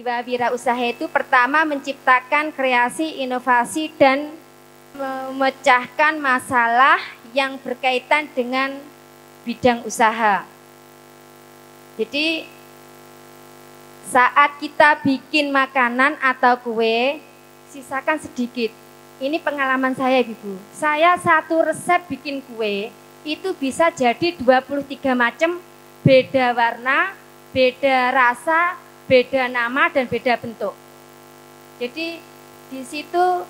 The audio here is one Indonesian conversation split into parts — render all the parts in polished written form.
Jiwa wirausaha itu pertama menciptakan kreasi, inovasi, dan memecahkan masalah yang berkaitan dengan bidang usaha. Jadi saat kita bikin makanan atau kue, sisakan sedikit. Ini pengalaman saya, Ibu. Saya satu resep bikin kue itu bisa jadi 23 macam, beda warna, beda rasa, beda nama, dan beda bentuk. Jadi di situ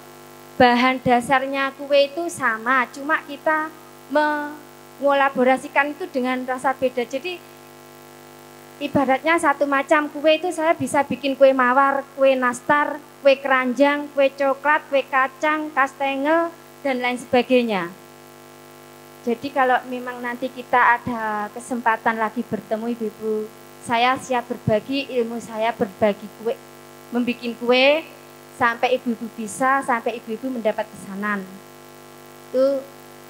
bahan dasarnya kue itu sama, cuma kita mengolaborasikan itu dengan rasa beda. Jadi ibaratnya satu macam kue itu saya bisa bikin kue mawar, kue nastar, kue keranjang, kue coklat, kue kacang, kastengel, dan lain sebagainya. Jadi kalau memang nanti kita ada kesempatan lagi bertemu Ibu-ibu, saya siap berbagi ilmu saya, berbagi kue, membuat kue, sampai ibu-ibu bisa, sampai ibu-ibu mendapat pesanan. Itu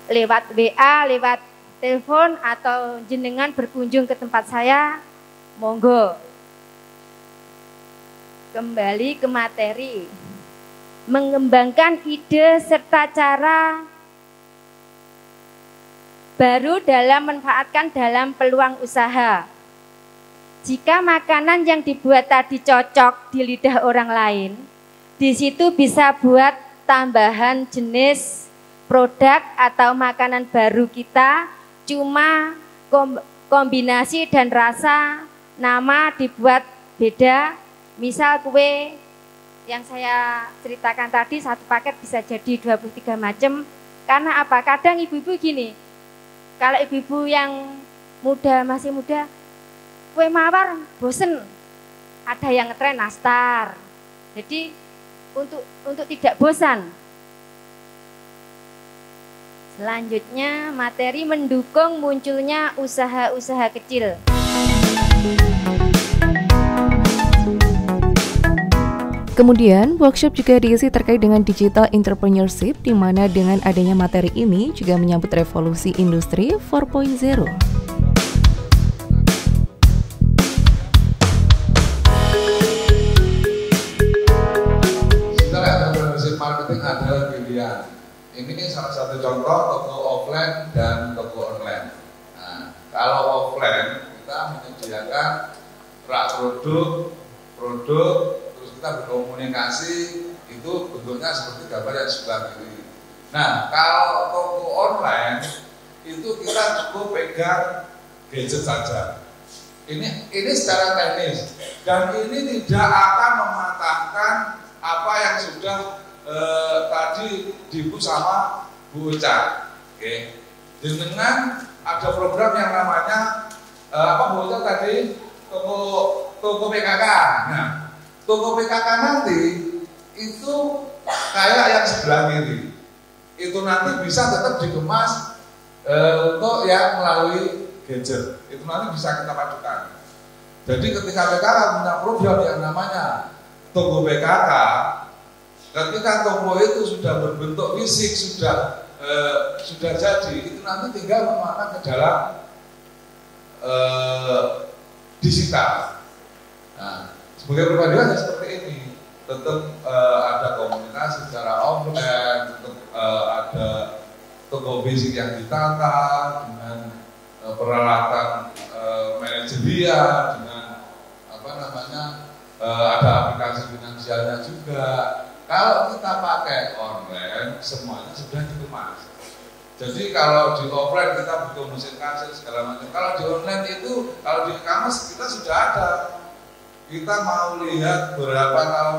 lewat WA, lewat telepon, atau jenengan berkunjung ke tempat saya, monggo. Kembali ke materi. Mengembangkan ide serta cara baru dalam memanfaatkan dalam peluang usaha. Jika makanan yang dibuat tadi cocok di lidah orang lain, di situ bisa buat tambahan jenis produk atau makanan baru kita, cuma kombinasi dan rasa, nama dibuat beda. Misal kue yang saya ceritakan tadi, satu paket bisa jadi 23 macam. Karena apa? Kadang ibu-ibu gini, kalau ibu-ibu yang muda, masih muda, kue mawar bosen, ada yang ngetren nastar. Jadi untuk tidak bosan. Selanjutnya materi mendukung munculnya usaha-usaha kecil. Kemudian workshop juga diisi terkait dengan digital entrepreneurship, di mana dengan adanya materi ini juga menyambut revolusi industri 4.0. Marketing adalah pilihan. Ini salah satu contoh toko offline dan toko online. Nah, kalau offline kita menyediakan rak produk, terus kita berkomunikasi, itu bentuknya seperti gambar yang sebelah kiri. Nah, kalau toko online itu kita cukup pegang gadget saja. Ini secara teknis, dan ini tidak akan mematahkan apa yang sudah tadi dibu sama Bu Uca. Oke. Dengan ada program yang namanya apa Bu Uca tadi, toko PKK. Nah, toko PKK nanti itu kayak yang sebelah kiri. Itu nanti bisa tetap dikemas untuk yang melalui gadget. Itu nanti bisa kita padukan. Jadi ketika PKK punya program yang namanya toko PKK, ketika toko itu sudah berbentuk fisik, sudah jadi, itu nanti tinggal memasukkan ke dalam digital. Nah, sebagai perbandingan seperti ini, tetap ada komunikasi secara offline, tetap ada toko fisik yang ditata dengan peralatan manajerial, dengan apa namanya, ada aplikasi finansialnya juga. Kalau kita pakai online, semuanya sudah dikemas. Jadi kalau di offline kita butuh mesin kasir segala macam. Kalau di online itu, kalau di e-commerce kita sudah ada. Kita mau lihat berapa tahun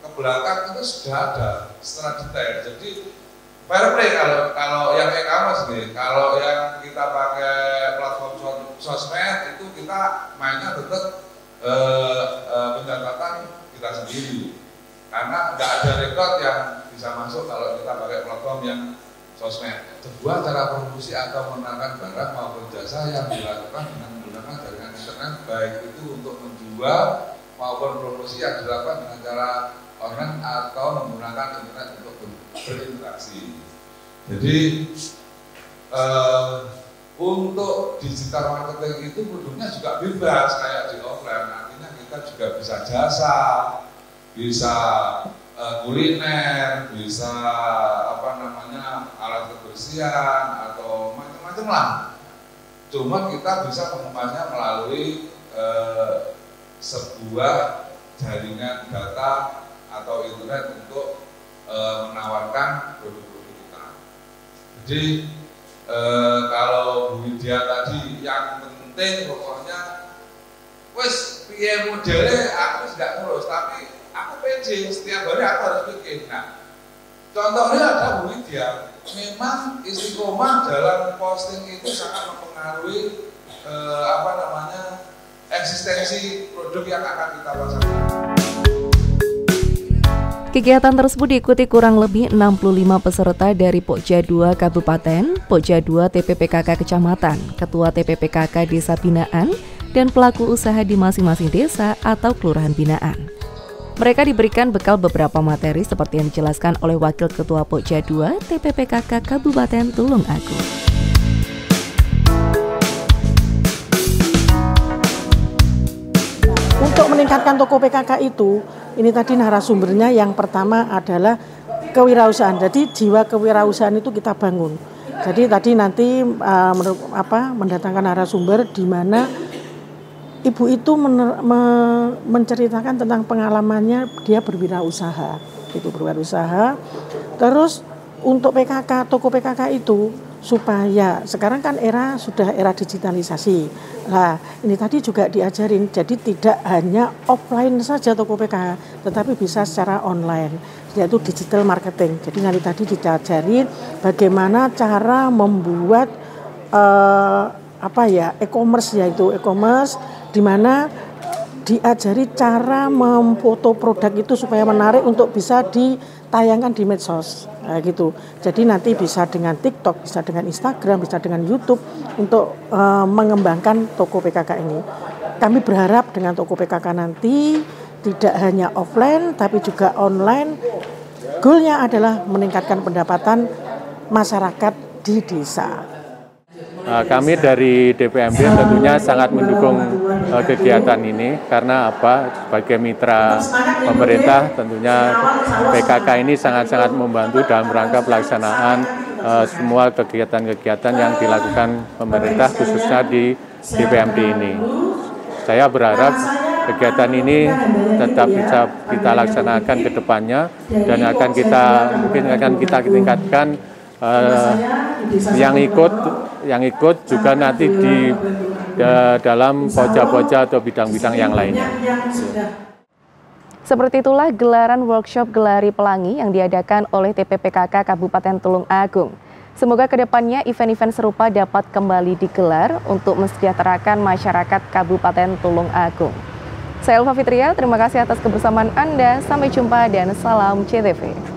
ke belakang itu sudah ada secara detail. Jadi fair play kalau yang e-commerce nih. Kalau yang kita pakai platform sosmed itu kita mainnya tetap pencatatan kita sendiri. Karena nggak ada rekod yang bisa masuk kalau kita pakai platform yang sosmed. Sebuah cara promosi atau menawarkan barang maupun jasa yang dilakukan dengan menggunakan jaringan internet, baik itu untuk menjual maupun promosi yang dilakukan dengan cara online atau menggunakan internet untuk berinteraksi. Jadi untuk digital marketing itu produknya juga bebas kayak di offline. Artinya kita kita juga bisa jasa, bisa kuliner, bisa alat kebersihan atau macam-macam lah. Cuma kita bisa mengemasnya melalui sebuah jaringan data atau internet untuk menawarkan produk-produk kita. Jadi kalau Bu Widya tadi yang penting pokoknya wes piye modelnya aku tidak ngurus, tapi aku pede setiap hari aku harus bikin. Nah, contohnya ada Bu Widya, memang istiqomah dalam posting itu sangat mempengaruhi eksistensi produk yang akan kita pasarkan. Kegiatan tersebut diikuti kurang lebih 65 peserta dari Pokja 2 Kabupaten, Pokja 2 TPPKK Kecamatan, Ketua TPPKK Desa Binaan, dan pelaku usaha di masing-masing desa atau kelurahan binaan. Mereka diberikan bekal beberapa materi seperti yang dijelaskan oleh Wakil Ketua Pokja 2 TPPKK Kabupaten Tulung Agung. Untuk meningkatkan toko PKK itu, ini tadi narasumbernya yang pertama adalah kewirausahaan. Jadi jiwa kewirausahaan itu kita bangun. Jadi tadi nanti mendatangkan narasumber di mana ibu itu menceritakan tentang pengalamannya dia berwirausaha. Itu berwirausaha. Terus untuk PKK, toko PKK itu supaya sekarang kan sudah era digitalisasi. Nah, ini tadi juga diajarin, jadi tidak hanya offline saja toko PKK, tetapi bisa secara online, yaitu digital marketing. Jadi nanti tadi diajarin bagaimana cara membuat e-commerce, yaitu e-commerce, di mana diajari cara memfoto produk itu supaya menarik untuk bisa ditayangkan di medsos. Nah, gitu. Jadi nanti bisa dengan TikTok, bisa dengan Instagram, bisa dengan YouTube untuk mengembangkan toko PKK ini. Kami berharap dengan toko PKK nanti tidak hanya offline tapi juga online. Goalnya adalah meningkatkan pendapatan masyarakat di desa. Kami dari DPMD tentunya sangat mendukung kegiatan ini karena sebagai mitra pemerintah tentunya PKK ini sangat-sangat membantu dalam rangka pelaksanaan semua kegiatan-kegiatan yang dilakukan pemerintah khususnya di DPMD ini. Saya berharap kegiatan ini tetap bisa kita laksanakan ke depannya dan akan kita tingkatkan yang ikut juga nanti di dalam pokja-pokja atau bidang-bidang yang lainnya. Seperti itulah gelaran workshop Gelari Pelangi yang diadakan oleh TPPKK Kabupaten Tulung Agung. Semoga kedepannya event-event serupa dapat kembali digelar untuk mensejahterakan masyarakat Kabupaten Tulung Agung. Saya Elva Fitria, terima kasih atas kebersamaan Anda. Sampai jumpa dan salam CTV.